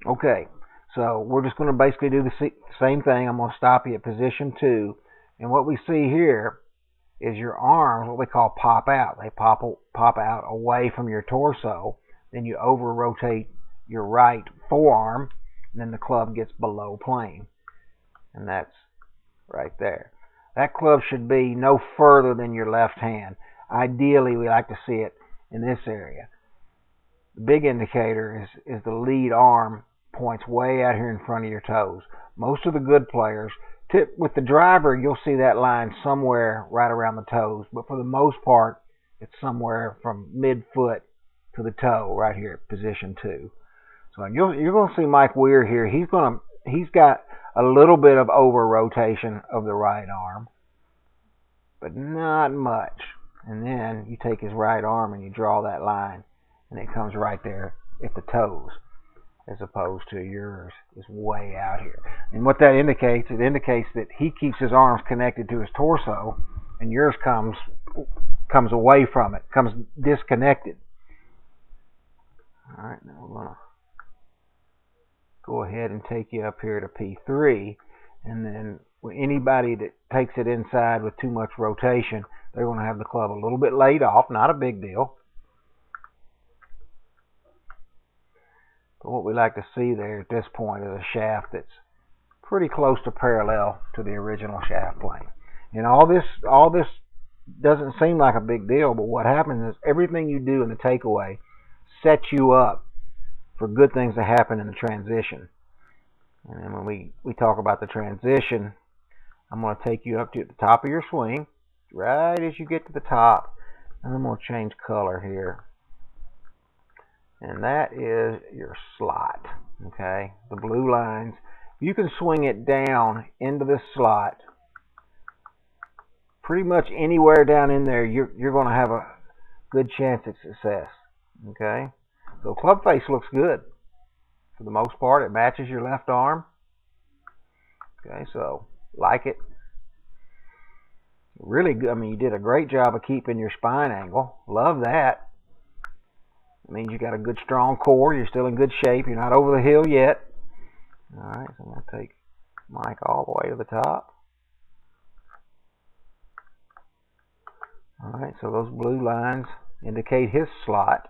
Okay, so we're just going to basically do the same thing. I'm going to stop you at position 2. And what we see here is your arms, what we call pop out. They pop out away from your torso. Then you over rotate your right forearm, and then the club gets below plane. And that's right there. That club should be no further than your left hand. Ideally, we like to see it in this area. The big indicator is the lead arm points way out here in front of your toes. Most of the good players, with the driver, you'll see that line somewhere right around the toes. But for the most part, it's somewhere from mid-foot to the toe right here at position 2. So you're going to see Mike Weir here. He's got a little bit of over rotation of the right arm, but not much. And then you take his right arm and you draw that line, and it comes right there at the toes, as opposed to yours is way out here. And what that indicates, it indicates that he keeps his arms connected to his torso, and yours comes away from it, comes disconnected. All right, now we're going to go ahead and take you up here to P3, and then anybody that takes it inside with too much rotation, they're going to have the club a little bit laid off, not a big deal. But what we like to see there at this point is a shaft that's pretty close to parallel to the original shaft plane. And all this doesn't seem like a big deal, but what happens is everything you do in the takeaway sets you up for good things to happen in the transition. And then when we talk about the transition, I'm going to take you up to the top of your swing, right as you get to the top, and I'm going to change color here. And that is your slot, okay? The blue lines. You can swing it down into the slot. Pretty much anywhere down in there, you're going to have a good chance at success, okay? So club face looks good. For the most part, it matches your left arm. Okay, so like it. Really good. I mean, you did a great job of keeping your spine angle. Love that. It means you got a good strong core. You're still in good shape. You're not over the hill yet. All right, so I'm going to take Mike all the way to the top. All right, so those blue lines indicate his slot.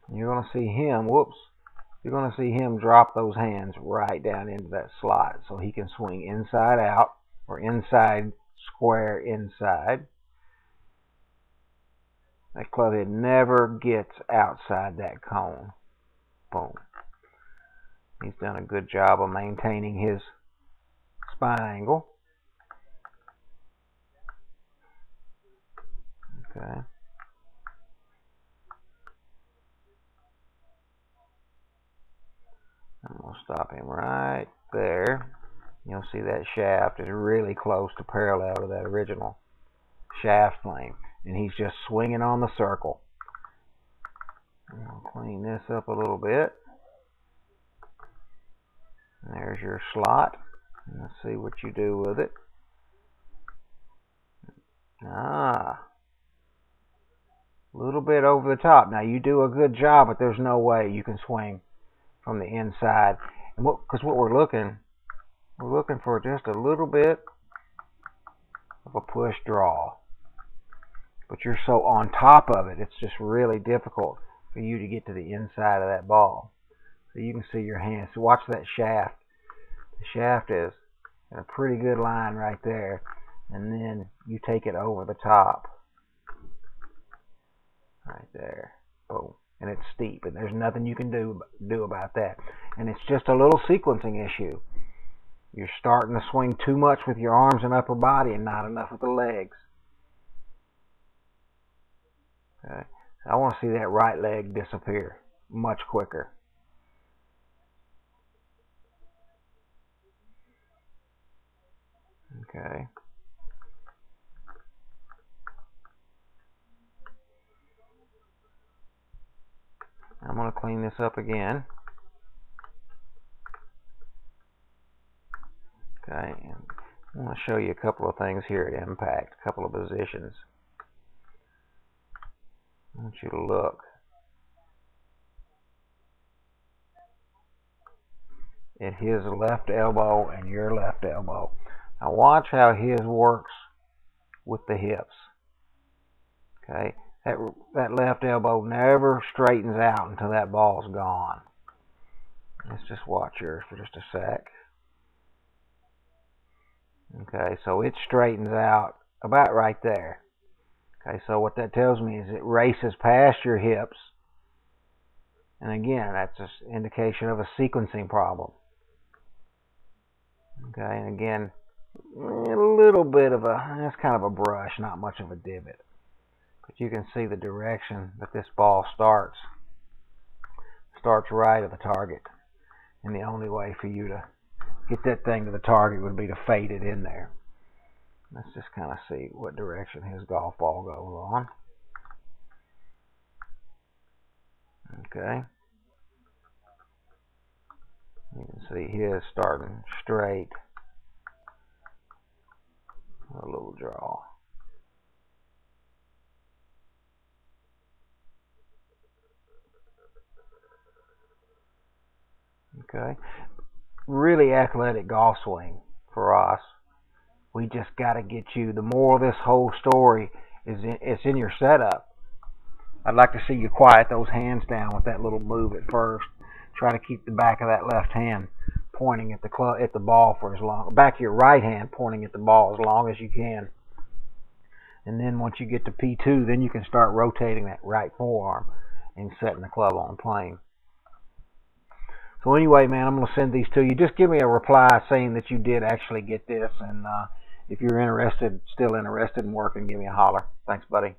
And you're going to see him, you're going to see him drop those hands right down into that slot so he can swing inside out or inside square inside. That club head never gets outside that cone. Boom. He's done a good job of maintaining his spine angle. Okay. I'm going to stop him right there. You'll see that shaft is really close to parallel to that original shaft plane. And he's just swinging on the circle. I'll clean this up a little bit. And there's your slot. And let's see what you do with it. A little bit over the top. Now you do a good job, but there's no way you can swing from the inside. And because what we're looking for just a little bit of a push draw. But you're so on top of it, it's just really difficult for you to get to the inside of that ball. So you can see your hands. So watch that shaft. The shaft is in a pretty good line right there. And then you take it over the top. Right there. Boom. And it's steep. And there's nothing you can do about that. And it's just a little sequencing issue. You're starting to swing too much with your arms and upper body and not enough with the legs. Okay. I want to see that right leg disappear much quicker. Okay. I'm going to clean this up again. Okay. And I want to show you a couple of things here at impact, a couple of positions. I want you to look. at his left elbow and your left elbow. Now watch how his works with the hips. Okay, that left elbow never straightens out until that ball's gone. Let's just watch yours for just a sec. Okay, so it straightens out about right there. Okay, so what that tells me is it races past your hips. And again, that's an indication of a sequencing problem. Okay, and again, a little bit of that's kind of a brush, not much of a divot. But you can see the direction that this ball starts. Starts right at the target. And the only way for you to get that thing to the target would be to fade it in there. Let's just kind of see what direction his golf ball goes on. Okay. You can see his starting straight. A little draw. Okay. Really athletic golf swing for us. We just got to get you. The moral of this whole story is it's in your setup. I'd like to see you quiet those hands down with that little move at first. Try to keep the back of that left hand pointing at the ball for as long. Back of your right hand pointing at the ball as long as you can. And then once you get to P2, then you can start rotating that right forearm and setting the club on plane. So anyway, man, I'm going to send these to you. Just give me a reply saying that you did actually get this. And if you're still interested in working, give me a holler. Thanks, buddy.